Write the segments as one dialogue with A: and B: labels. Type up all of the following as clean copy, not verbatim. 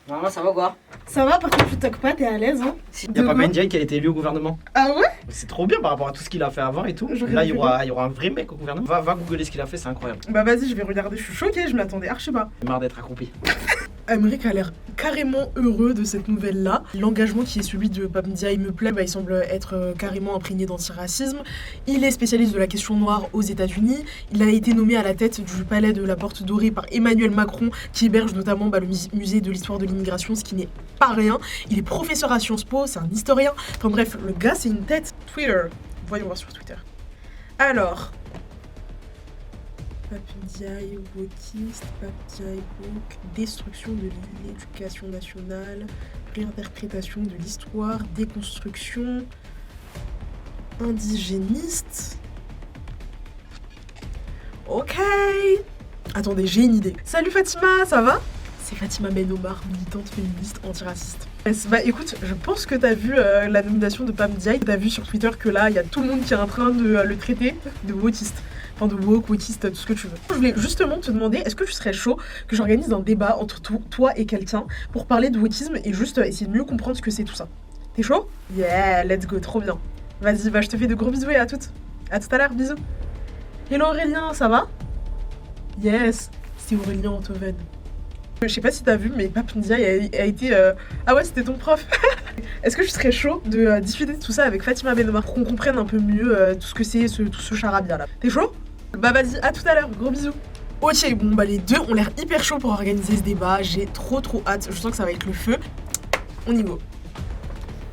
A: Maman, ça va quoi?
B: Ça va, par contre, tu toques pas, t'es à l'aise, hein?
C: Il y a pas Ndiaye qui a été élu au gouvernement.
B: Ah ouais?
C: C'est trop bien par rapport à tout ce qu'il a fait avant et tout.
B: J'aurais
C: Là,
B: vu,
C: il y aura un vrai mec au gouvernement. Va googler ce qu'il a fait, c'est incroyable.
B: Bah vas-y, je vais regarder, je suis choquée, je m'attendais archi pas.
C: J'ai marre d'être accroupi.
B: Amérique a l'air carrément heureux de cette nouvelle-là. L'engagement qui est celui de Pape Ndiaye me plaît, il semble être carrément imprégné d'antiracisme. Il est spécialiste de la question noire aux États-Unis. Il a été nommé à la tête du palais de la Porte Dorée par Emmanuel Macron, qui héberge notamment le musée de l'histoire de l'immigration, ce qui n'est pas rien. Il est professeur à Sciences Po, c'est un historien. Enfin bref, le gars, c'est une tête. Twitter. Voyons voir sur Twitter. Alors... Pape Ndiaye, wokiste, Pape Ndiaye, woke, destruction de l'éducation nationale, réinterprétation de l'histoire, déconstruction, indigéniste. Ok. Attendez, j'ai une idée. Salut Fatima, ça va? C'est Fatima Ben Omar, militante féministe antiraciste. Bah écoute, je pense que t'as vu la nomination de Pape Ndiaye. T'as vu sur Twitter que là, il y a tout le monde qui est en train de le traiter de wokiste. Enfin de woke, wokiste, tout ce que tu veux. Je voulais justement te demander, est-ce que tu serais chaud que j'organise un débat entre toi et quelqu'un pour parler de wokisme et juste essayer de mieux comprendre ce que c'est tout ça? T'es chaud? Yeah, let's go, trop bien. Vas-y, bah je te fais de gros bisous et à toutes. À tout à l'heure, bisous. Hello Aurélien, ça va? Yes, c'est Aurélien Antoven. Je sais pas si t'as vu, mais Pape Ndiaye a été... Ah ouais, c'était ton prof. Est-ce que tu serais chaud de discuter de tout ça avec Fatima Ben Omar pour qu'on comprenne un peu mieux tout ce que c'est, tout ce charabia là? T'es chaud? Bah vas-y, à tout à l'heure, gros bisous. Ok, bon bah les deux ont l'air hyper chauds pour organiser ce débat, j'ai trop hâte, je sens que ça va être le feu. On y go.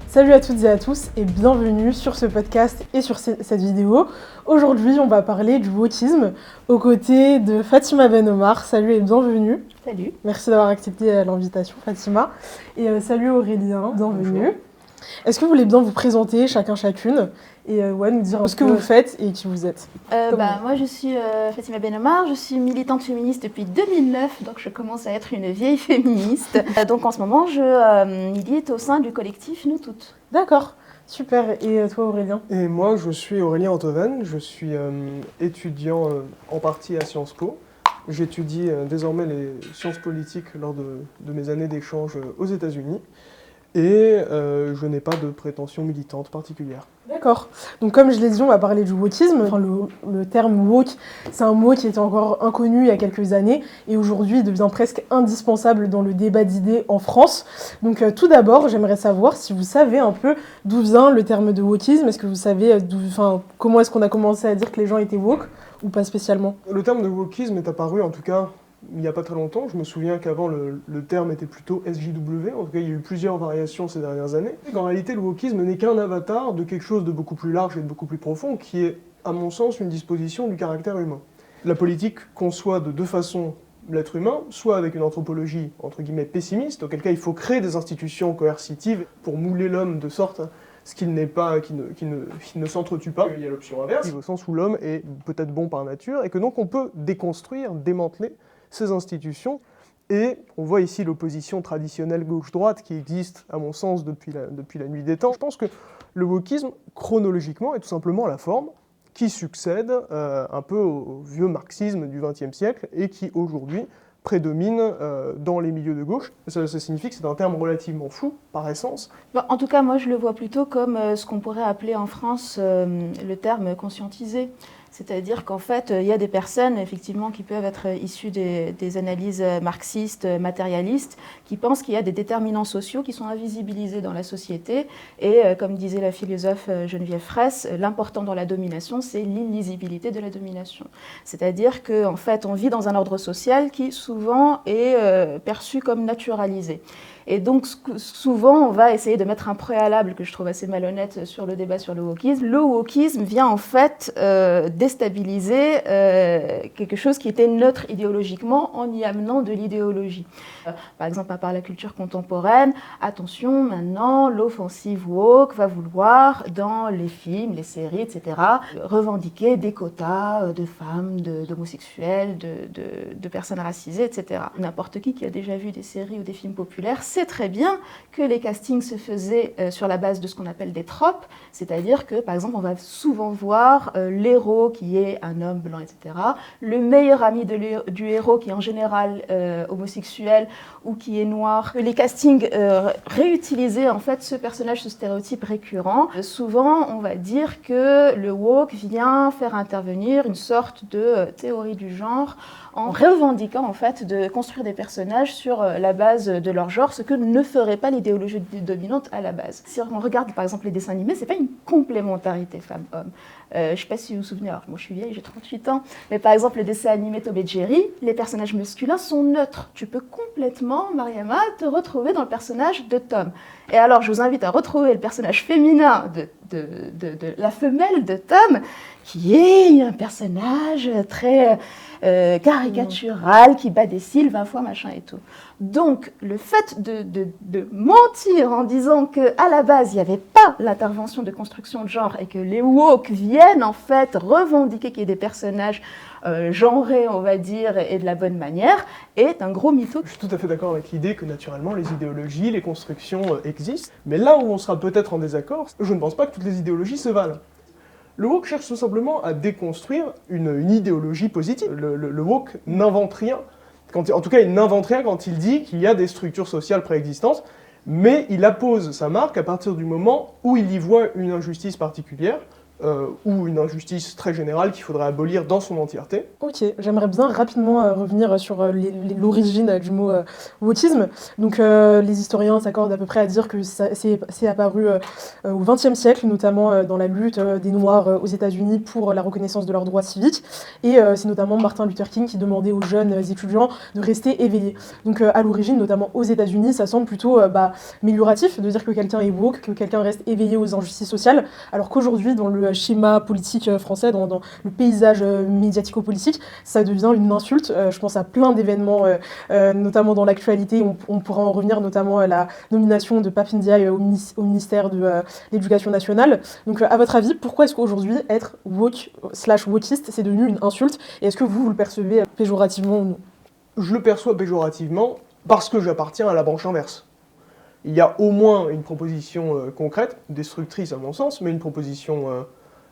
D: Salut à toutes et à tous et bienvenue sur ce podcast et sur cette vidéo. Aujourd'hui, on va parler du wokisme aux côtés de Fatima Ben Omar. Salut et bienvenue.
E: Salut.
D: Merci d'avoir accepté l'invitation, Fatima. Et salut Aurélien, bienvenue.
C: Bonjour.
D: Est-ce que vous voulez bien vous présenter chacune et nous dire ce que vous faites et qui vous êtes?
E: Moi, je suis Fatima Ben Omar, je suis militante féministe depuis 2009, donc je commence à être une vieille féministe. Donc en ce moment, je milite au sein du collectif Nous Toutes.
D: D'accord, super. Et toi Aurélien?
F: Et moi, je suis Aurélien Antoven, je suis étudiant en partie à Sciences Po. J'étudie désormais les sciences politiques lors de mes années d'échange aux États-Unis. Et je n'ai pas de prétention militante particulière.
D: D'accord. Donc comme je l'ai dit, on va parler du wokisme. Enfin, le terme woke, c'est un mot qui était encore inconnu il y a quelques années et aujourd'hui il devient presque indispensable dans le débat d'idées en France. Donc tout d'abord, j'aimerais savoir si vous savez un peu d'où vient le terme de wokisme. Est-ce que vous savez comment est-ce qu'on a commencé à dire que les gens étaient woke ou pas spécialement?
F: Le terme de wokisme est apparu en tout cas il n'y a pas très longtemps. Je me souviens qu'avant le terme était plutôt SJW, en tout cas il y a eu plusieurs variations ces dernières années. En réalité le wokisme n'est qu'un avatar de quelque chose de beaucoup plus large et de beaucoup plus profond qui est à mon sens une disposition du caractère humain. La politique conçoit de deux façons l'être humain, soit avec une anthropologie entre guillemets pessimiste, auquel cas il faut créer des institutions coercitives pour mouler l'homme de sorte ce qu'il n'est pas, qui ne s'entretue pas. Il y a l'option inverse, au sens où l'homme est peut-être bon par nature et que donc on peut déconstruire, démanteler ces institutions. Et on voit ici l'opposition traditionnelle gauche-droite qui existe, à mon sens, depuis la nuit des temps. Je pense que le wokisme, chronologiquement, est tout simplement la forme qui succède un peu au vieux marxisme du XXe siècle et qui, aujourd'hui, prédomine dans les milieux de gauche. Ça signifie que c'est un terme relativement flou, par essence.
E: En tout cas, moi, je le vois plutôt comme ce qu'on pourrait appeler en France le terme conscientisé. C'est-à-dire qu'en fait, il y a des personnes, effectivement, qui peuvent être issues des analyses marxistes, matérialistes, qui pensent qu'il y a des déterminants sociaux qui sont invisibilisés dans la société. Et comme disait la philosophe Geneviève Fraisse, l'important dans la domination, c'est l'illisibilité de la domination. C'est-à-dire qu'en fait, on vit dans un ordre social qui, souvent, est perçu comme naturalisé. Et donc, souvent, on va essayer de mettre un préalable que je trouve assez malhonnête sur le débat sur le wokisme. Le wokisme vient en fait déstabiliser quelque chose qui était neutre idéologiquement en y amenant de l'idéologie. Par exemple, à part la culture contemporaine, attention, maintenant, l'offensive woke va vouloir, dans les films, les séries, etc., revendiquer des quotas de femmes, d'homosexuels, de personnes racisées, etc. N'importe qui a déjà vu des séries ou des films populaires sait très bien que les castings se faisaient sur la base de ce qu'on appelle des tropes, c'est-à-dire que, par exemple, on va souvent voir l'héros qui est un homme blanc, etc. Le meilleur ami du héros qui est en général homosexuel ou qui est noir. Les castings réutilisaient en fait ce personnage, ce stéréotype récurrent. Souvent, on va dire que le woke vient faire intervenir une sorte de théorie du genre en revendiquant en fait de construire des personnages sur la base de leur genre, ce que ne ferait pas l'idéologie dominante à la base. Si on regarde par exemple les dessins animés, c'est pas une complémentarité femme-homme. Je sais pas si vous vous souvenez, alors moi je suis vieille, j'ai 38 ans, mais par exemple le dessin animé Tom et Jerry, les personnages masculins sont neutres. Tu peux complètement, Mariama, te retrouver dans le personnage de Tom. Et alors je vous invite à retrouver le personnage féminin de la femelle de Tom, qui est un personnage très caricatural, qui bat des cils 20 fois, machin et tout. Donc, le fait de mentir en disant qu'à la base, il n'y avait pas l'intervention de construction de genre et que les woke viennent en fait revendiquer qu'il y ait des personnages genrés, on va dire, et de la bonne manière, est un gros mytho.
F: Je suis tout à fait d'accord avec l'idée que naturellement les idéologies, les constructions existent, mais là où on sera peut-être en désaccord, je ne pense pas que toutes les idéologies se valent. Le woke cherche tout simplement à déconstruire une idéologie positive. Le woke n'invente rien. En tout cas, il n'invente rien quand il dit qu'il y a des structures sociales préexistantes, mais il appose sa marque à partir du moment où il y voit une injustice particulière, ou une injustice très générale qu'il faudrait abolir dans son entièreté.
D: Ok, j'aimerais bien rapidement revenir sur l'origine du mot wokisme. Donc les historiens s'accordent à peu près à dire que c'est apparu au XXe siècle, notamment dans la lutte des Noirs aux États-Unis pour la reconnaissance de leurs droits civiques. Et c'est notamment Martin Luther King qui demandait aux jeunes étudiants de rester éveillés. Donc à l'origine, notamment aux États-Unis, ça semble plutôt amélioratif de dire que quelqu'un est woke, que quelqu'un reste éveillé aux injustices sociales, alors qu'aujourd'hui, dans le schéma politique français, dans le paysage médiatico-politique, ça devient une insulte. Je pense à plein d'événements, notamment dans l'actualité. On pourra en revenir, notamment à la nomination de Pape Ndiaye au ministère de l'Éducation nationale. Donc, à votre avis, pourquoi est-ce qu'aujourd'hui, être woke/wokiste, c'est devenu une insulte? Et est-ce que vous le percevez péjorativement ou non?
F: Je le perçois péjorativement parce que j'appartiens à la branche inverse. Il y a au moins une proposition concrète, destructrice à mon sens, mais une proposition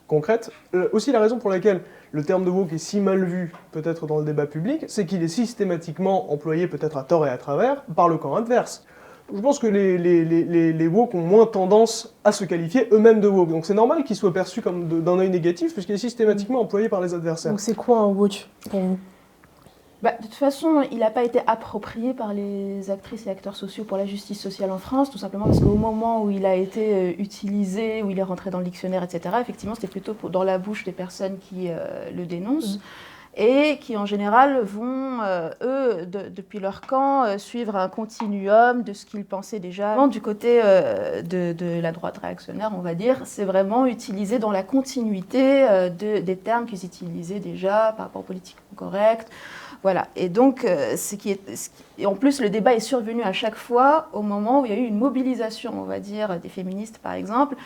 F: concrète. Aussi la raison pour laquelle le terme de woke est si mal vu, peut-être dans le débat public, c'est qu'il est systématiquement employé, peut-être à tort et à travers, par le camp adverse. Je pense que les woke ont moins tendance à se qualifier eux-mêmes de woke. Donc c'est normal qu'ils soient perçus comme d'un œil négatif, puisqu'il est systématiquement employé par les adversaires.
D: Donc c'est quoi un woke pour vous?
E: De toute façon, il n'a pas été approprié par les actrices et acteurs sociaux pour la justice sociale en France, tout simplement parce qu'au moment où il a été utilisé, où il est rentré dans le dictionnaire, etc., effectivement, c'était plutôt dans la bouche des personnes qui le dénoncent. Et qui en général vont, eux, depuis leur camp, suivre un continuum de ce qu'ils pensaient déjà. Du côté de la droite réactionnaire, on va dire, c'est vraiment utilisé dans la continuité des termes qu'ils utilisaient déjà par rapport au politiquement correct. Voilà, et donc, et en plus, le débat est survenu à chaque fois au moment où il y a eu une mobilisation, on va dire, des féministes, par exemple,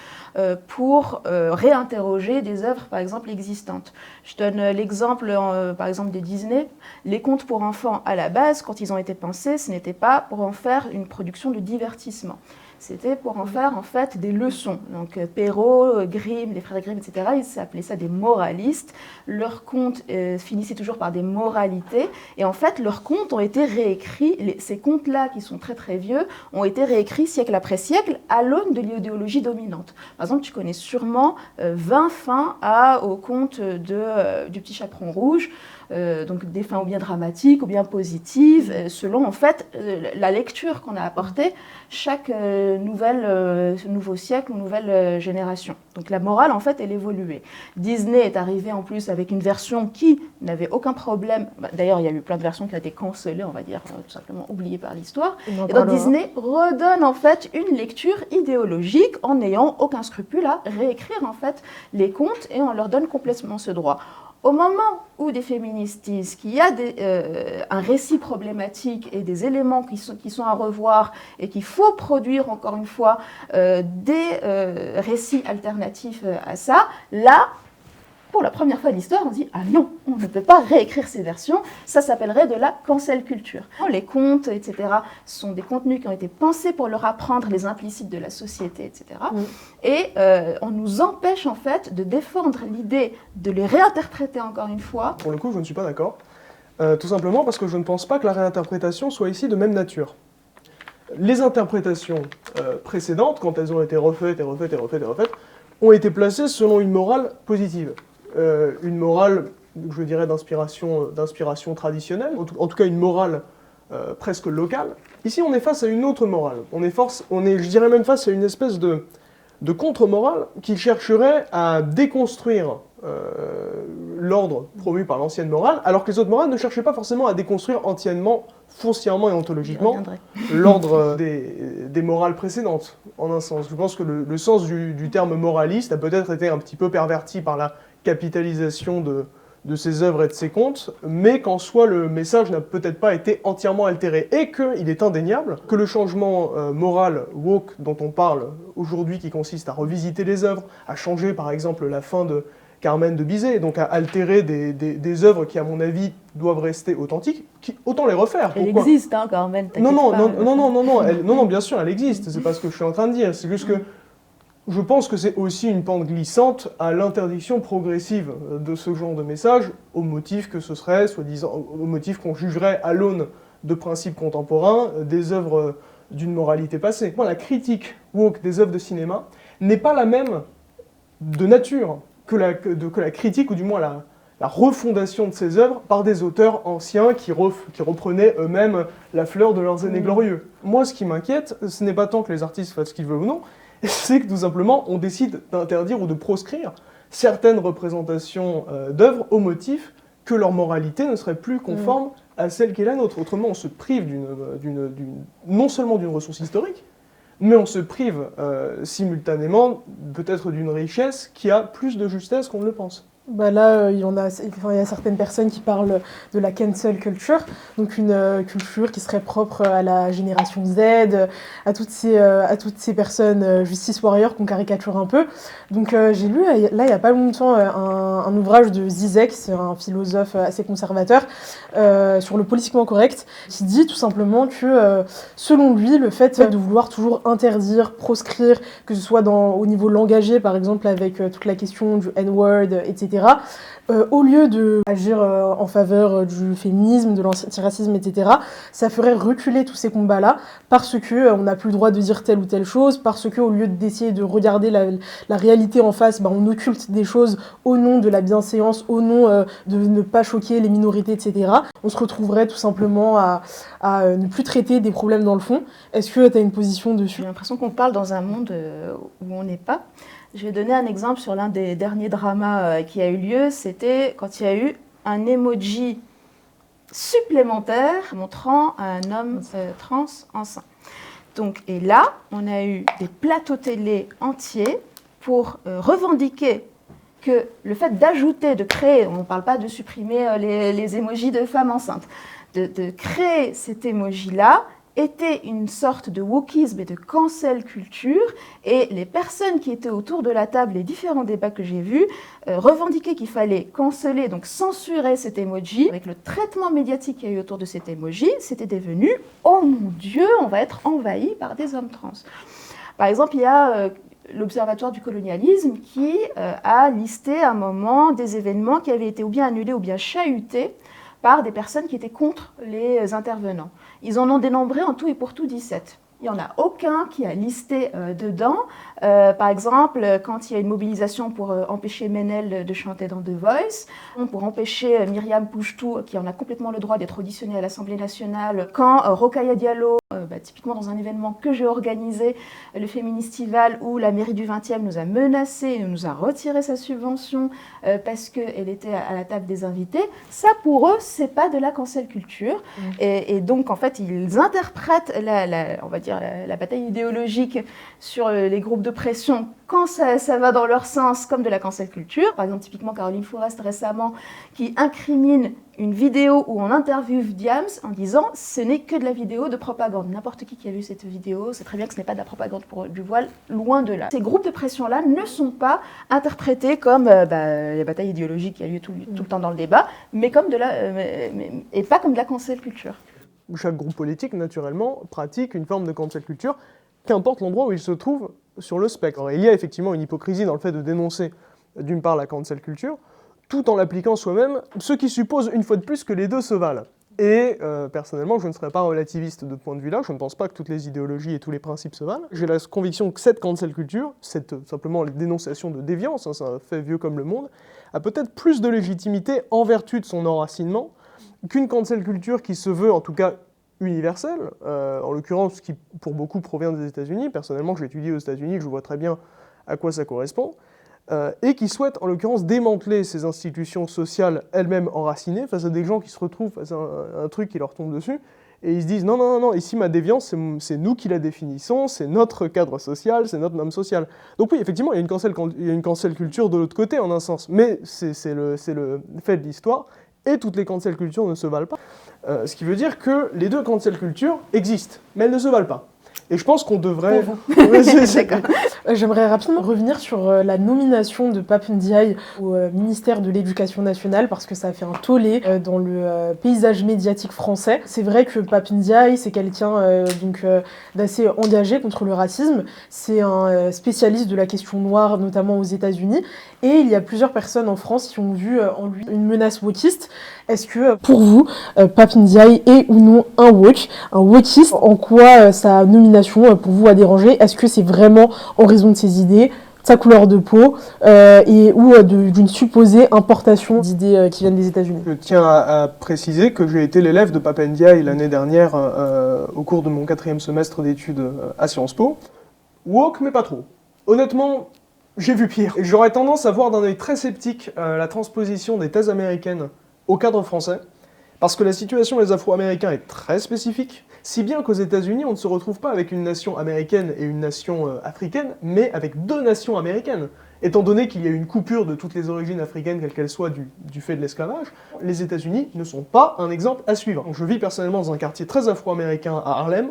E: pour réinterroger des œuvres, par exemple, existantes. Je donne l'exemple, par exemple, des Disney. Les contes pour enfants, à la base, quand ils ont été pensés, ce n'était pas pour en faire une production de divertissement. C'était pour en faire, en fait, des leçons. Donc, Perrault, Grimm, les frères Grimm, etc., ils appelaient ça des moralistes. Leurs contes finissaient toujours par des moralités. Et en fait, leurs contes ont été réécrits, ces contes-là, qui sont très très vieux, ont été réécrits siècle après siècle à l'aune de l'idéologie dominante. Par exemple, tu connais sûrement 20 fins aux contes du Petit Chaperon Rouge. Donc des fins ou bien dramatiques ou bien positives, selon en fait la lecture qu'on a apportée chaque nouveau siècle ou nouvelle génération. Donc la morale en fait elle évoluait. Disney est arrivé en plus avec une version qui n'avait aucun problème. D'ailleurs il y a eu plein de versions qui ont été cancellées, on va dire tout simplement oubliées par l'histoire. Et donc Disney redonne en fait une lecture idéologique en n'ayant aucun scrupule à réécrire en fait les contes et on leur donne complètement ce droit. Au moment où des féministes disent qu'il y a un récit problématique et des éléments qui sont à revoir et qu'il faut produire, encore une fois, des récits alternatifs à ça, là, pour la première fois de l'histoire, on dit « Ah non, on ne peut pas réécrire ces versions, ça s'appellerait de la cancel culture ». Les contes, etc., sont des contenus qui ont été pensés pour leur apprendre les implicites de la société, etc. Et on nous empêche en fait de défendre l'idée de les réinterpréter encore une fois.
F: Pour le coup, je ne suis pas d'accord. Tout simplement parce que je ne pense pas que la réinterprétation soit ici de même nature. Les interprétations précédentes, quand elles ont été refaites, ont été placées selon une morale positive. Une morale, je dirais, d'inspiration traditionnelle, en tout cas une morale presque locale. Ici, on est face à une autre morale. On est, je dirais même face à une espèce de contre-morale qui chercherait à déconstruire l'ordre promu par l'ancienne morale, alors que les autres morales ne cherchaient pas forcément à déconstruire entièrement, foncièrement et ontologiquement l'ordre des morales précédentes, en un sens. Je pense que le sens du terme moraliste a peut-être été un petit peu perverti par la capitalisation de ses œuvres et de ses contes, mais qu'en soi le message n'a peut-être pas été entièrement altéré, et qu'il est indéniable que le changement moral woke dont on parle aujourd'hui, qui consiste à revisiter les œuvres, à changer par exemple la fin de Carmen de Bizet, donc à altérer des œuvres qui à mon avis doivent rester authentiques, autant les refaire.
E: Elle existe, hein, Carmen,
F: non, bien sûr, elle existe, c'est pas ce que je suis en train de dire, c'est juste que je pense que c'est aussi une pente glissante à l'interdiction progressive de ce genre de message, au motif que ce serait, soi-disant, au motif qu'on jugerait à l'aune de principes contemporains des œuvres d'une moralité passée. Bon, la critique woke des œuvres de cinéma n'est pas la même de nature que la critique, ou du moins la refondation de ces œuvres par des auteurs anciens qui reprenaient eux-mêmes la fleur de leurs aînés glorieux. Moi, ce qui m'inquiète, ce n'est pas tant que les artistes fassent ce qu'ils veulent ou non, c'est que tout simplement, on décide d'interdire ou de proscrire certaines représentations d'œuvres au motif que leur moralité ne serait plus conforme à celle qui est la nôtre. Autrement, on se prive non seulement d'une ressource historique, mais on se prive simultanément peut-être d'une richesse qui a plus de justesse qu'on ne le pense.
D: Bah là, il y a certaines personnes qui parlent de la cancel culture, donc une culture qui serait propre à la génération Z, à toutes ces personnes justice warrior qu'on caricature un peu. Donc j'ai lu, là, il n'y a pas longtemps, un ouvrage de Zizek, c'est un philosophe assez conservateur, sur le politiquement correct, qui dit tout simplement que, selon lui, le fait de vouloir toujours interdire, proscrire, que ce soit au niveau langagier, par exemple, avec toute la question du N-word, etc., au lieu d'agir en faveur du féminisme, de l'antiracisme, etc., ça ferait reculer tous ces combats-là parce qu'on n'a plus le droit de dire telle ou telle chose, parce qu'au lieu d'essayer de regarder la réalité en face, on occulte des choses au nom de la bienséance, au nom de ne pas choquer les minorités, etc. On se retrouverait tout simplement à ne plus traiter des problèmes dans le fond. Est-ce que tu as une position dessus ?
E: J'ai l'impression qu'on parle dans un monde où on n'est pas. Je vais donner un exemple sur l'un des derniers dramas qui a eu lieu. C'était quand il y a eu un emoji supplémentaire montrant un homme trans enceint. Donc, et là, on a eu des plateaux télé entiers pour revendiquer que le fait d'ajouter, de créer, on ne parle pas de supprimer les emojis de femmes enceintes, de créer cet emoji-là, était une sorte de wokisme et de cancel culture, et les personnes qui étaient autour de la table, les différents débats que j'ai vus, revendiquaient qu'il fallait canceller, donc censurer cet emoji. Avec le traitement médiatique qu'il y a eu autour de cet emoji, c'était devenu « Oh mon Dieu, on va être envahi par des hommes trans ». Par exemple, il y a l'Observatoire du colonialisme qui a listé à un moment des événements qui avaient été ou bien annulés ou bien chahutés par des personnes qui étaient contre les intervenants. Ils en ont dénombré en tout et pour tout 17. Il n'y en a aucun qui a listé dedans. Par exemple, quand il y a une mobilisation pour empêcher Menel de chanter dans The Voice, pour empêcher Myriam Pouchtou, qui en a complètement le droit d'être auditionnée à l'Assemblée nationale, quand Rokhaya Diallo, typiquement dans un événement que j'ai organisé, le Féministival, où la mairie du 20e nous a menacés, nous a retiré sa subvention parce qu'elle était à la table des invités, ça pour eux, c'est pas de la cancel culture. Et donc, en fait, ils interprètent on va dire, dire, la bataille idéologique sur les groupes de pression quand ça va dans leur sens, comme de la cancel culture. Par exemple, typiquement Caroline Fourest récemment, qui incrimine une vidéo où on interviewe Diams en disant « ce n'est que de la vidéo de propagande ». N'importe qui a vu cette vidéo sait très bien que ce n'est pas de la propagande pour du voile, loin de là. Ces groupes de pression-là ne sont pas interprétés comme les batailles idéologiques qui a lieu tout le temps dans le débat, mais comme et pas comme de la cancel culture.
F: Chaque groupe politique, naturellement, pratique une forme de cancel culture, qu'importe l'endroit où il se trouve sur le spectre. Alors, il y a effectivement une hypocrisie dans le fait de dénoncer, d'une part, la cancel culture, tout en l'appliquant soi-même, ce qui suppose, une fois de plus, que les deux se valent. Et personnellement, je ne serais pas relativiste de ce point de vue-là, je ne pense pas que toutes les idéologies et tous les principes se valent. J'ai la conviction que cette cancel culture, simplement la dénonciation de déviance, c'est un fait vieux comme le monde, a peut-être plus de légitimité en vertu de son enracinement qu'une cancel culture qui se veut, en tout cas, universelle, en l'occurrence qui pour beaucoup provient des États-Unis. Personnellement, j'ai étudié aux États-Unis, je vois très bien à quoi ça correspond, et qui souhaite en l'occurrence démanteler ces institutions sociales elles-mêmes enracinées face à des gens qui se retrouvent face à un truc qui leur tombe dessus, et ils se disent non, ici ma déviance, c'est nous qui la définissons, c'est notre cadre social, c'est notre norme sociale. Donc oui, effectivement, il y a une cancel culture de l'autre côté en un sens, mais c'est le fait de l'histoire, et toutes les cancel cultures ne se valent pas. Ce qui veut dire que les deux cancel cultures existent, mais elles ne se valent pas. Et je pense qu'on devrait...
D: J'aimerais rapidement revenir sur la nomination de Pape Ndiaye au ministère de l'Éducation nationale, parce que ça a fait un tollé dans le paysage médiatique français. C'est vrai que Pape Ndiaye, c'est quelqu'un d'assez engagé contre le racisme. C'est un spécialiste de la question noire, notamment aux États-Unis. Et il y a plusieurs personnes en France qui ont vu en lui une menace wokiste. Est-ce que, pour vous, Pape Ndiaye est ou non un wokiste? En quoi sa nomination, pour vous, a dérangé? Est-ce que c'est vraiment en raison de ses idées, de sa couleur de peau, ou d'une supposée importation d'idées qui viennent des États-Unis?
F: Je tiens à préciser que j'ai été l'élève de Pape Ndiaye l'année dernière au cours de mon 4e semestre d'études à Sciences Po. Woke, mais pas trop. Honnêtement, j'ai vu pire. Et j'aurais tendance à voir d'un œil très sceptique la transposition des thèses américaines au cadre français, parce que la situation des Afro-Américains est très spécifique, si bien qu'aux États-Unis, on ne se retrouve pas avec une nation américaine et une nation africaine, mais avec deux nations américaines. Étant donné qu'il y a une coupure de toutes les origines africaines, quelles qu'elles soient, du fait de l'esclavage, les États-Unis ne sont pas un exemple à suivre. Donc, je vis personnellement dans un quartier très afro-américain à Harlem,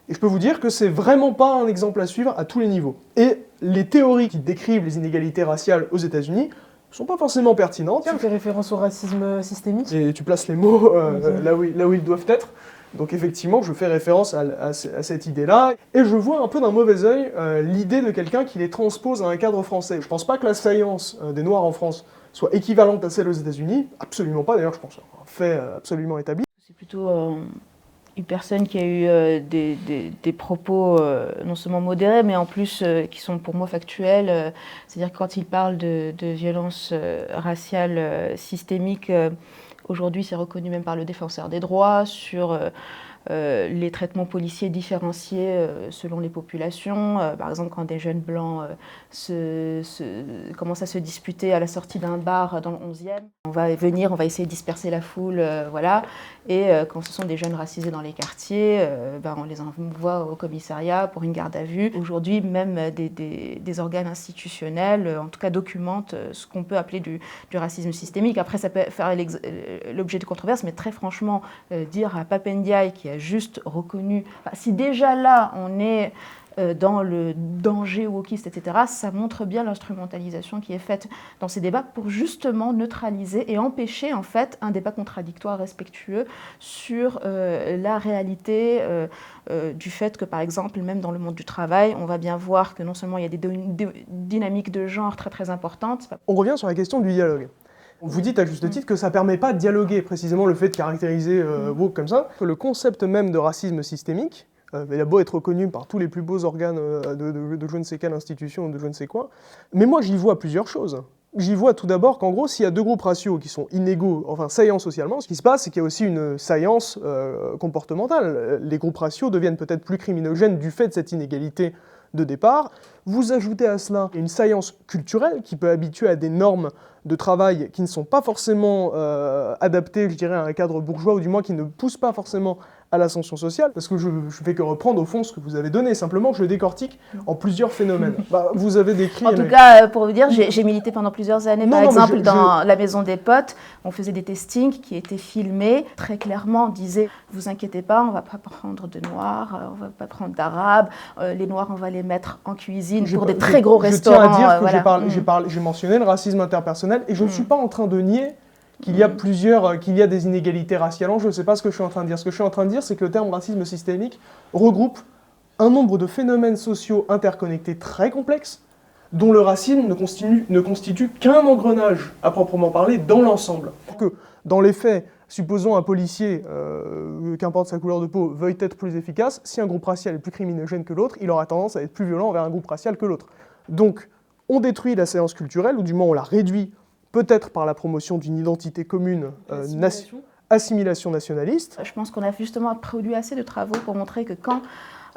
F: et je peux vous dire que c'est vraiment pas un exemple à suivre à tous les niveaux. Et les théories qui décrivent les inégalités raciales aux États-Unis ne sont pas forcément pertinentes.
D: Tu fais référence au racisme systémique?
F: Et tu places les mots là où ils doivent être. Donc effectivement, je fais référence à cette idée-là. Et je vois un peu d'un mauvais œil l'idée de quelqu'un qui les transpose à un cadre français. Je pense pas que la saillance des Noirs en France soit équivalente à celle aux États-Unis. Absolument pas, d'ailleurs, je pense que c'est un fait absolument établi.
E: C'est plutôt une personne qui a eu des propos non seulement modérés, mais en plus qui sont pour moi factuels. C'est-à-dire que quand il parle de violences raciales systémiques, aujourd'hui c'est reconnu même par le défenseur des droits, sur les traitements policiers différenciés selon les populations. Par exemple, quand des jeunes blancs commencent à se disputer à la sortie d'un bar dans le 11e, on va essayer de disperser la foule, voilà. Et quand ce sont des jeunes racisés dans les quartiers, on les envoie au commissariat pour une garde à vue. Aujourd'hui, même des organes institutionnels, en tout cas, documentent ce qu'on peut appeler du racisme systémique. Après, ça peut faire l'objet de controverses, mais très franchement, dire à Pape Ndiaye, qui a juste reconnu... si déjà là, on est dans le danger wokiste, etc., ça montre bien l'instrumentalisation qui est faite dans ces débats pour justement neutraliser et empêcher en fait un débat contradictoire respectueux sur la réalité du fait que, par exemple, même dans le monde du travail, on va bien voir que non seulement il y a des dynamiques de genre très très importantes.
F: On revient sur la question du dialogue. Vous dites à juste titre que ça ne permet pas de dialoguer, précisément le fait de caractériser woke comme ça. Le concept même de racisme systémique, il a beau être reconnu par tous les plus beaux organes de je ne sais quelle institution ou de je ne sais quoi, mais moi j'y vois plusieurs choses. J'y vois tout d'abord qu'en gros, s'il y a deux groupes raciaux qui sont inégaux, enfin saillants socialement, ce qui se passe, c'est qu'il y a aussi une saillance comportementale. Les groupes raciaux deviennent peut-être plus criminogènes du fait de cette inégalité de départ. Vous ajoutez à cela une saillance culturelle qui peut habituer à des normes de travail qui ne sont pas forcément adaptées, je dirais, à un cadre bourgeois, ou du moins qui ne poussent pas forcément à l'ascension sociale, parce que je fais que reprendre au fond ce que vous avez donné, simplement je le décortique en plusieurs phénomènes. Vous avez décrit...
E: En tout cas, pour vous dire, j'ai milité pendant plusieurs années. Par exemple, dans la maison des potes, on faisait des testings qui étaient filmés. Très clairement, on disait, vous inquiétez pas, on va pas prendre de noirs, on va pas prendre d'arabes, les noirs, on va les mettre en cuisine pour des très gros restaurants.
F: Je tiens à dire que j'ai mentionné le racisme interpersonnel, et je ne suis pas en train de nier qu'il y a des inégalités raciales en jeu. C'est pas ce que je suis en train de dire. Ce que je suis en train de dire, c'est que le terme racisme systémique regroupe un nombre de phénomènes sociaux interconnectés très complexes, dont le racisme ne constitue qu'un engrenage, à proprement parler, dans l'ensemble. Que, dans les faits, supposons un policier, qu'importe sa couleur de peau, veuille être plus efficace, si un groupe racial est plus criminogène que l'autre, il aura tendance à être plus violent envers un groupe racial que l'autre. Donc, on détruit la séance culturelle, ou du moins on la réduit, peut-être par la promotion d'une identité commune, assimilation nationaliste.
E: Je pense qu'on a justement produit assez de travaux pour montrer que quand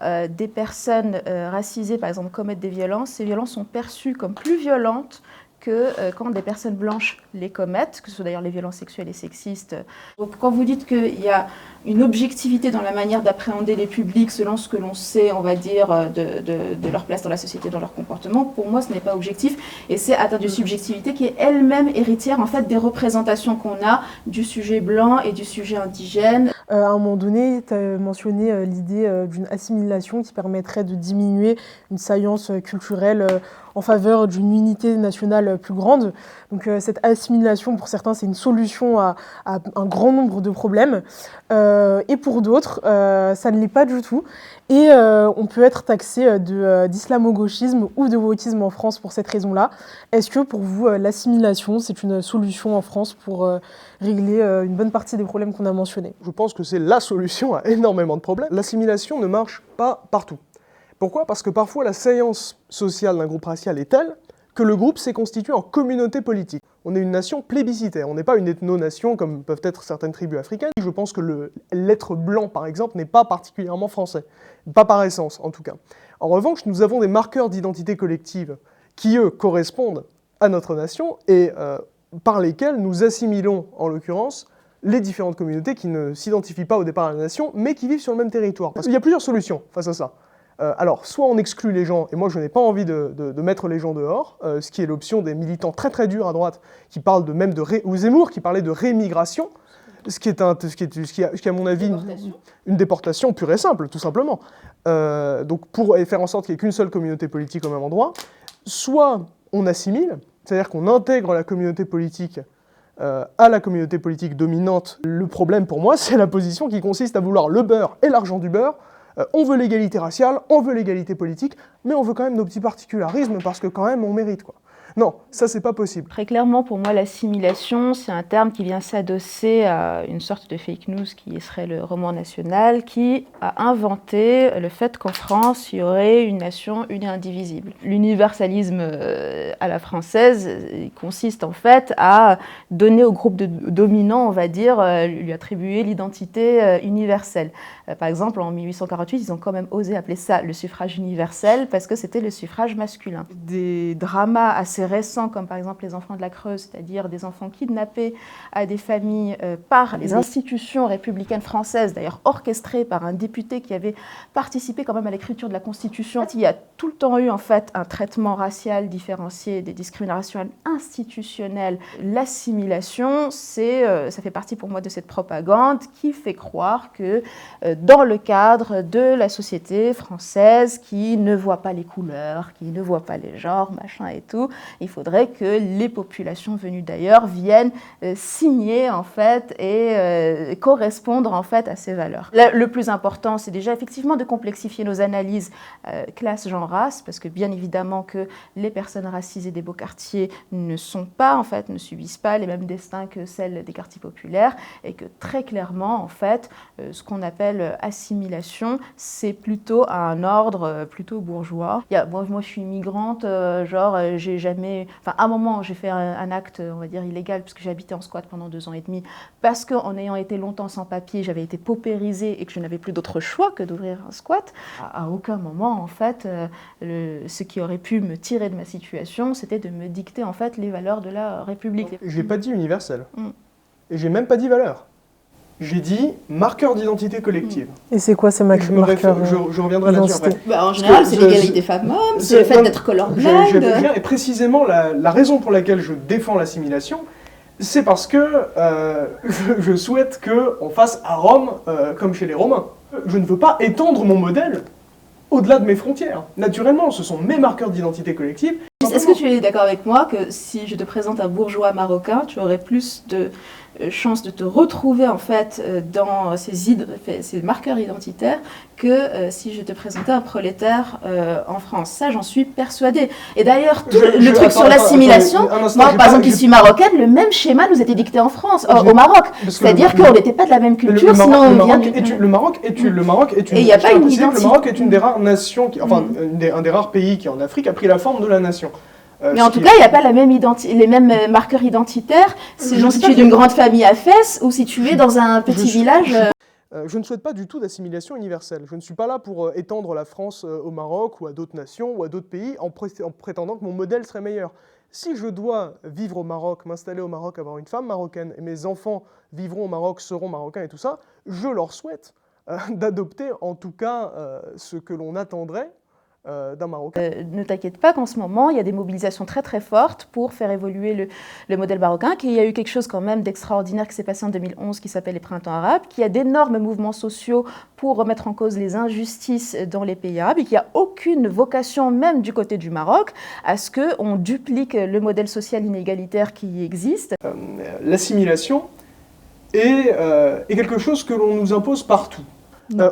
E: des personnes racisées, par exemple, commettent des violences, ces violences sont perçues comme plus violentes que quand des personnes blanches les commettent, que ce soit d'ailleurs les violences sexuelles et sexistes. Donc quand vous dites qu'il y a une objectivité dans la manière d'appréhender les publics selon ce que l'on sait, on va dire, de leur place dans la société, dans leur comportement, pour moi ce n'est pas objectif, et c'est atteindre une subjectivité qui est elle-même héritière en fait des représentations qu'on a du sujet blanc et du sujet indigène.
D: À un moment donné, tu as mentionné l'idée d'une assimilation qui permettrait de diminuer une saillance culturelle en faveur d'une unité nationale plus grande. Donc cette assimilation, pour certains, c'est une solution à un grand nombre de problèmes. Et pour d'autres, ça ne l'est pas du tout. Et on peut être taxé d'islamo-gauchisme ou de wokisme en France pour cette raison-là. Est-ce que pour vous, l'assimilation, c'est une solution en France pour régler une bonne partie des problèmes qu'on a mentionnés?
F: Je pense que c'est la solution à énormément de problèmes. L'assimilation ne marche pas partout. Pourquoi ? Parce que parfois la saillance sociale d'un groupe racial est telle que le groupe s'est constitué en communauté politique. On est une nation plébiscitaire, on n'est pas une ethno-nation comme peuvent être certaines tribus africaines. Je pense que l'être blanc, par exemple, n'est pas particulièrement français, pas par essence en tout cas. En revanche, nous avons des marqueurs d'identité collective qui, eux, correspondent à notre nation et par lesquels nous assimilons, en l'occurrence, les différentes communautés qui ne s'identifient pas au départ à la nation, mais qui vivent sur le même territoire. Parce qu'il y a plusieurs solutions face à ça. Alors, soit on exclut les gens, et moi je n'ai pas envie de mettre les gens dehors, ce qui est l'option des militants très très durs à droite, qui parlent ou Zemmour qui parlait de rémigration, ce qui est à mon avis une déportation pure et simple, tout simplement. Donc pour faire en sorte qu'il n'y ait qu'une seule communauté politique au même endroit, soit on assimile, c'est-à-dire qu'on intègre la communauté politique à la communauté politique dominante. Le problème pour moi, c'est la position qui consiste à vouloir le beurre et l'argent du beurre. On veut l'égalité raciale, on veut l'égalité politique, mais on veut quand même nos petits particularismes parce que quand même on mérite, quoi. Non, ça c'est pas possible.
E: Très clairement, pour moi, l'assimilation, c'est un terme qui vient s'adosser à une sorte de fake news qui serait le roman national, qui a inventé le fait qu'en France, il y aurait une nation une et indivisible. L'universalisme à la française consiste en fait à donner au groupe dominant, on va dire, lui attribuer l'identité universelle. Par exemple, en 1848, ils ont quand même osé appeler ça le suffrage universel parce que c'était le suffrage masculin. Des dramas assez récents, comme par exemple les enfants de la Creuse, c'est-à-dire des enfants kidnappés à des familles par les institutions républicaines françaises, d'ailleurs orchestrées par un député qui avait participé quand même à l'écriture de la Constitution. Il y a tout le temps eu en fait un traitement racial différencié, des discriminations institutionnelles. L'assimilation, ça fait partie pour moi de cette propagande qui fait croire que dans le cadre de la société française qui ne voit pas les couleurs, qui ne voit pas les genres, machin et tout, il faudrait que les populations venues d'ailleurs viennent signer en fait et correspondre en fait à ces valeurs. Le plus important, c'est déjà effectivement de complexifier nos analyses classe, genre, race, parce que bien évidemment que les personnes racisées des beaux quartiers ne subissent pas les mêmes destins que celles des quartiers populaires et que très clairement en fait ce qu'on appelle assimilation, c'est plutôt un ordre plutôt bourgeois. Moi je suis migrante, à un moment j'ai fait un acte, on va dire, illégal, parce que j'habitais en squat pendant 2 ans et demi, parce qu'en ayant été longtemps sans papier, j'avais été paupérisée et que je n'avais plus d'autre choix que d'ouvrir un squat. À aucun moment, en fait, ce qui aurait pu me tirer de ma situation, c'était de me dicter, en fait, les valeurs de la République.
F: J'ai pas dit universel. Et j'ai même pas dit valeur. j'ai dit marqueur d'identité collective.
D: Et c'est quoi ces
F: Je
D: marqueurs
F: je reviendrai là-dessus après.
E: Bah, en général, c'est l'égalité femmes-hommes, c'est le fait d'être colorblind.
F: Et précisément, la raison pour laquelle je défends l'assimilation, c'est parce que je souhaite qu'on fasse à Rome comme chez les Romains. Je ne veux pas étendre mon modèle au-delà de mes frontières. Naturellement, ce sont mes marqueurs d'identité collective.
E: Est-ce que tu es d'accord avec moi que si je te présente un bourgeois marocain, tu aurais plus de chances de te retrouver en fait dans ces marqueurs identitaires que si je te présentais un prolétaire en France? Ça, j'en suis persuadée. Et d'ailleurs, le truc sur l'assimilation, moi par exemple qui suis marocaine, le même schéma nous était dicté en France, au Maroc. C'est-à-dire qu'on n'était pas de la même culture, sinon on vient
F: le Maroc est une...
E: Et il n'y a pas une identité.
F: Le Maroc est une des rares nations, un des rares pays qui en Afrique a pris la forme de la nation.
E: Mais en tout cas, il n'y a pas les mêmes marqueurs identitaires selon si tu es d'une grande famille à Fès ou si tu es dans un petit village.
F: Je ne souhaite pas du tout d'assimilation universelle. Je ne suis pas là pour étendre la France au Maroc ou à d'autres nations ou à d'autres pays en prétendant que mon modèle serait meilleur. Si je dois vivre au Maroc, m'installer au Maroc, avoir une femme marocaine et mes enfants vivront au Maroc, seront marocains et tout ça, je leur souhaite d'adopter en tout cas ce que l'on attendrait d'un Marocain.
E: Ne t'inquiète pas qu'en ce moment, il y a des mobilisations très très fortes pour faire évoluer le modèle marocain, qu'il y a eu quelque chose quand même d'extraordinaire qui s'est passé en 2011 qui s'appelle les Printemps arabes, qu'il y a d'énormes mouvements sociaux pour remettre en cause les injustices dans les pays arabes et qu'il n'y a aucune vocation, même du côté du Maroc, à ce qu'on duplique le modèle social inégalitaire qui existe.
F: L'assimilation est quelque chose que l'on nous impose partout.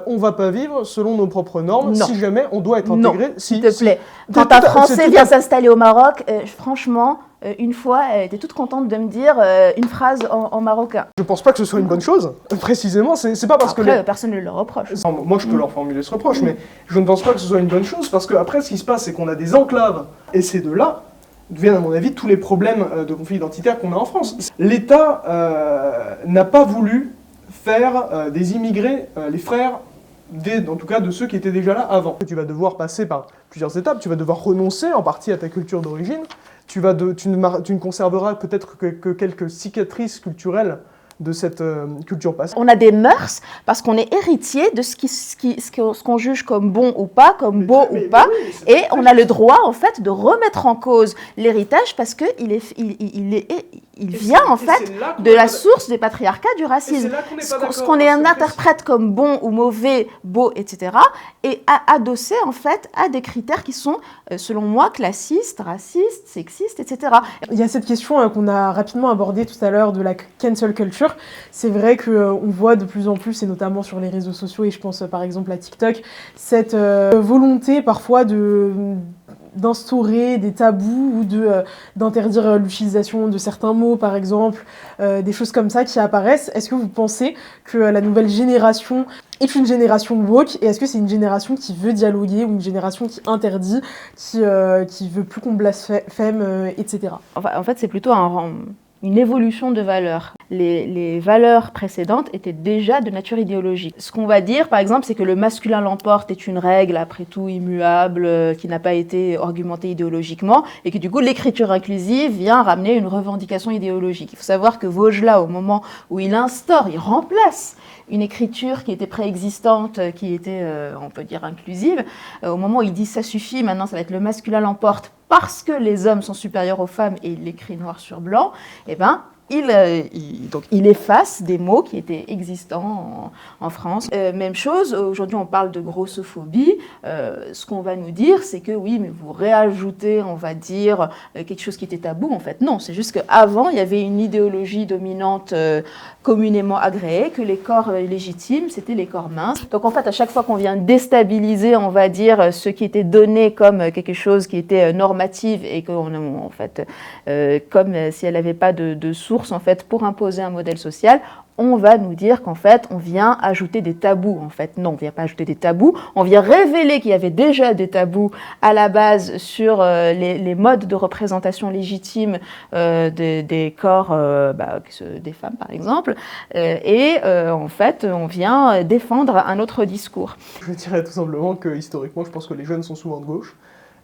F: On ne va pas vivre selon nos propres normes si jamais on doit être intégré.
E: S'il te plaît. Quand un Français vient s'installer au Maroc, franchement, une fois, elle était toute contente de me dire une phrase en marocain.
F: Je ne pense pas que ce soit une bonne chose, précisément. C'est pas parce
E: que personne ne le reproche.
F: Moi, je peux leur formuler ce reproche, mais je ne pense pas que ce soit une bonne chose parce qu'après, ce qui se passe, c'est qu'on a des enclaves. Et c'est de là viennent, à mon avis, tous les problèmes de conflit identitaire qu'on a en France. L'État n'a pas voulu faire des immigrés, les frères, en tout cas de ceux qui étaient déjà là avant. Tu vas devoir passer par plusieurs étapes, tu vas devoir renoncer en partie à ta culture d'origine, tu ne conserveras peut-être que quelques cicatrices culturelles de cette culture passée.
E: On a des mœurs parce qu'on est héritier de ce qu'on juge comme bon ou pas, comme beau ou pas, et on a le droit en fait de remettre en cause l'héritage parce que il vient en fait de la source des patriarcats du racisme. Ce qu'on interprète comme bon ou mauvais, beau, etc. est adossé en fait à des critères qui sont, selon moi, classistes, racistes, sexistes, etc.
D: Il y a cette question qu'on a rapidement abordée tout à l'heure de la cancel culture. C'est vrai qu'on voit de plus en plus, et notamment sur les réseaux sociaux, et je pense par exemple à TikTok, cette volonté parfois d'instaurer des tabous ou d'interdire l'utilisation de certains mots, par exemple, des choses comme ça qui apparaissent. Est-ce que vous pensez que la nouvelle génération est une génération woke, et est-ce que c'est une génération qui veut dialoguer ou une génération qui interdit, qui veut plus qu'on blasphème, etc.
E: En fait, c'est plutôt une évolution de valeurs. Les valeurs précédentes étaient déjà de nature idéologique. Ce qu'on va dire, par exemple, c'est que le masculin l'emporte est une règle, après tout, immuable, qui n'a pas été argumentée idéologiquement, et que du coup, l'écriture inclusive vient ramener une revendication idéologique. Il faut savoir que Vaugelas, au moment où il remplace une écriture qui était préexistante, qui était, on peut dire, inclusive, au moment où il dit « ça suffit, maintenant ça va être le masculin l'emporte », parce que les hommes sont supérieurs aux femmes, et il l'écrit noir sur blanc, eh ben, il efface des mots qui étaient existants en France. Même chose, aujourd'hui on parle de grossophobie. Ce qu'on va nous dire, c'est que oui, mais vous réajoutez, on va dire, quelque chose qui était tabou. En fait, non, c'est juste qu'avant, il y avait une idéologie dominante communément agréée, que les corps légitimes, c'était les corps minces. Donc en fait, à chaque fois qu'on vient déstabiliser, on va dire, ce qui était donné comme quelque chose qui était normatif et qu'on, en fait, comme si elle n'avait pas de source, en fait, pour imposer un modèle social, on va nous dire qu'en fait, on vient ajouter des tabous. En fait, non, on ne vient pas ajouter des tabous, on vient révéler qu'il y avait déjà des tabous à la base sur les modes de représentation légitime des corps des femmes, par exemple, en fait, on vient défendre un autre discours.
F: Je dirais tout simplement que, historiquement, je pense que les jeunes sont souvent de gauche,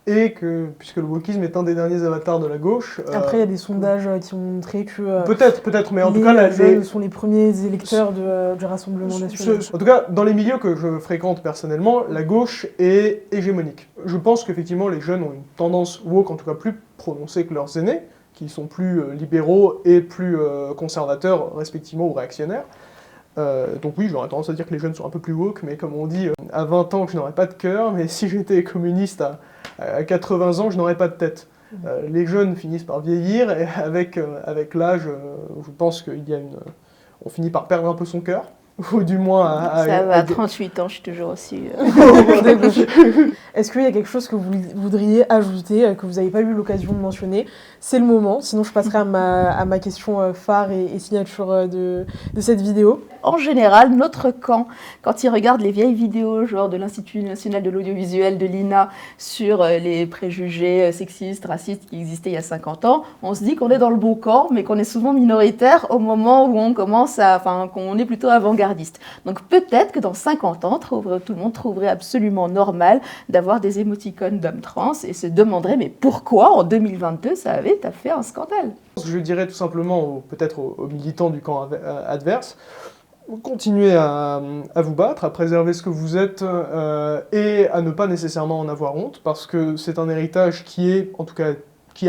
F: et que, puisque le wokisme est un des derniers avatars de la gauche...
D: Après, il y a des sondages qui ont montré que
F: peut-être, mais en tout cas...
D: les jeunes sont les premiers électeurs du Rassemblement national.
F: En tout cas, dans les milieux que je fréquente personnellement, la gauche est hégémonique. Je pense qu'effectivement, les jeunes ont une tendance woke, en tout cas plus prononcée que leurs aînés, qui sont plus libéraux et plus conservateurs, respectivement, ou réactionnaires. Donc oui, j'aurais tendance à dire que les jeunes sont un peu plus woke, mais comme on dit, à 20 ans, je n'aurais pas de cœur, mais si j'étais communiste à 80 ans, je n'aurais pas de tête. Les jeunes finissent par vieillir, et avec l'âge, je pense on finit par perdre un peu son cœur, ou du moins
E: Ça va, à 38 ans, je suis toujours aussi...
D: Est-ce qu'il y a quelque chose que vous voudriez ajouter, que vous n'avez pas eu l'occasion de mentionner? C'est le moment, sinon je passerai à ma question phare et signature de cette vidéo.
E: En général, notre camp, quand il regarde les vieilles vidéos, genre de l'Institut national de l'audiovisuel, de l'INA, sur les préjugés sexistes, racistes qui existaient il y a 50 ans, on se dit qu'on est dans le bon camp, mais qu'on est souvent minoritaire au moment où on commence qu'on est plutôt avant-gardiste. Donc peut-être que dans 50 ans, tout le monde trouverait absolument normal d'avoir des émoticônes d'hommes trans et se demanderait mais pourquoi en 2022 ça avait fait un scandale?
F: Je dirais tout simplement, peut-être aux militants du camp adverse, continuez à vous battre, à préserver ce que vous êtes et à ne pas nécessairement en avoir honte, parce que c'est un héritage qui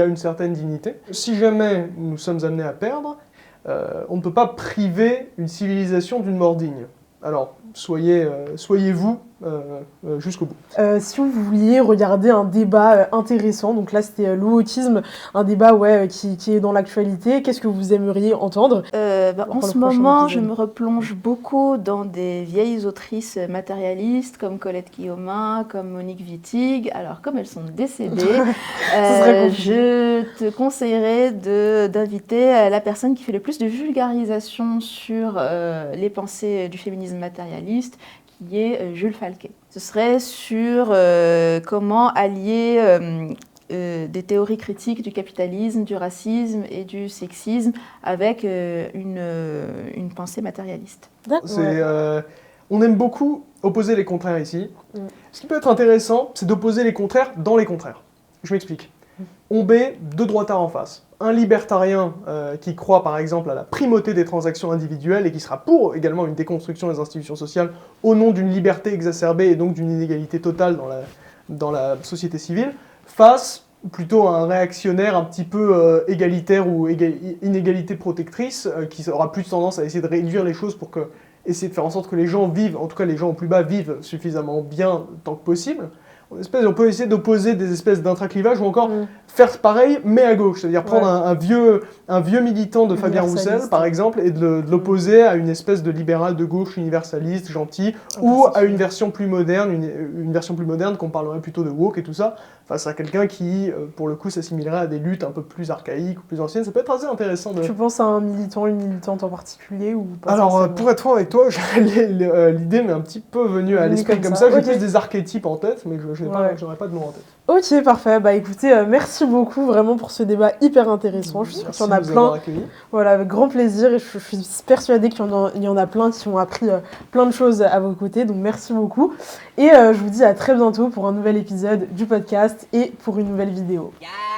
F: a une certaine dignité. Si jamais nous sommes amenés à perdre, on ne peut pas priver une civilisation d'une mort digne. Alors, soyez-vous jusqu'au bout.
D: Si vous vouliez regarder un débat intéressant, donc là c'était le wokisme, un débat qui est dans l'actualité, qu'est-ce que vous aimeriez entendre?
E: En ce moment, je me replonge beaucoup dans des vieilles autrices matérialistes comme Colette Guillaumin, comme Monique Wittig. Alors, comme elles sont décédées, je te conseillerais d'inviter la personne qui fait le plus de vulgarisation sur les pensées du féminisme matérialiste, qui est Jules Falquet. Ce serait sur comment allier des théories critiques du capitalisme, du racisme et du sexisme avec une pensée matérialiste.
F: On aime beaucoup opposer les contraires ici. Ce qui peut être intéressant, c'est d'opposer les contraires dans les contraires. Je m'explique. On met deux droitards en face. Un libertarien qui croit par exemple à la primauté des transactions individuelles et qui sera pour également une déconstruction des institutions sociales au nom d'une liberté exacerbée et donc d'une inégalité totale dans la société civile, face plutôt à un réactionnaire un petit peu égalitaire ou inégalité protectrice qui aura plus tendance à essayer de réduire les choses pour essayer de faire en sorte que les gens vivent, en tout cas les gens au plus bas vivent suffisamment bien tant que possible. On peut essayer d'opposer des espèces d'intraclivages ou encore faire pareil mais à gauche, c'est-à-dire prendre un vieux militant de Fabien Roussel par exemple et de l'opposer à une espèce de libéral de gauche universaliste, gentil, ou à une version plus moderne, une version plus moderne qu'on parlerait plutôt de woke et tout ça, face à quelqu'un qui pour le coup s'assimilerait à des luttes un peu plus archaïques ou plus anciennes. Ça peut être assez intéressant de...
D: Tu penses à un militant, une militante en particulier ou pas?
F: Alors pour être franc avec toi, l'idée m'est un petit peu venue à l'esprit comme ça. J'ai plus des archétypes en tête, mais j'aurais pas de nom en tête.
D: Ok, parfait. Bah écoutez, merci beaucoup vraiment pour ce débat hyper intéressant. Je suis sûre qu'il y en a plein. Voilà, avec grand plaisir. Et je suis persuadée qu'il y en a plein qui ont appris plein de choses à vos côtés. Donc merci beaucoup. Et je vous dis à très bientôt pour un nouvel épisode du podcast et pour une nouvelle vidéo.
A: Yeah.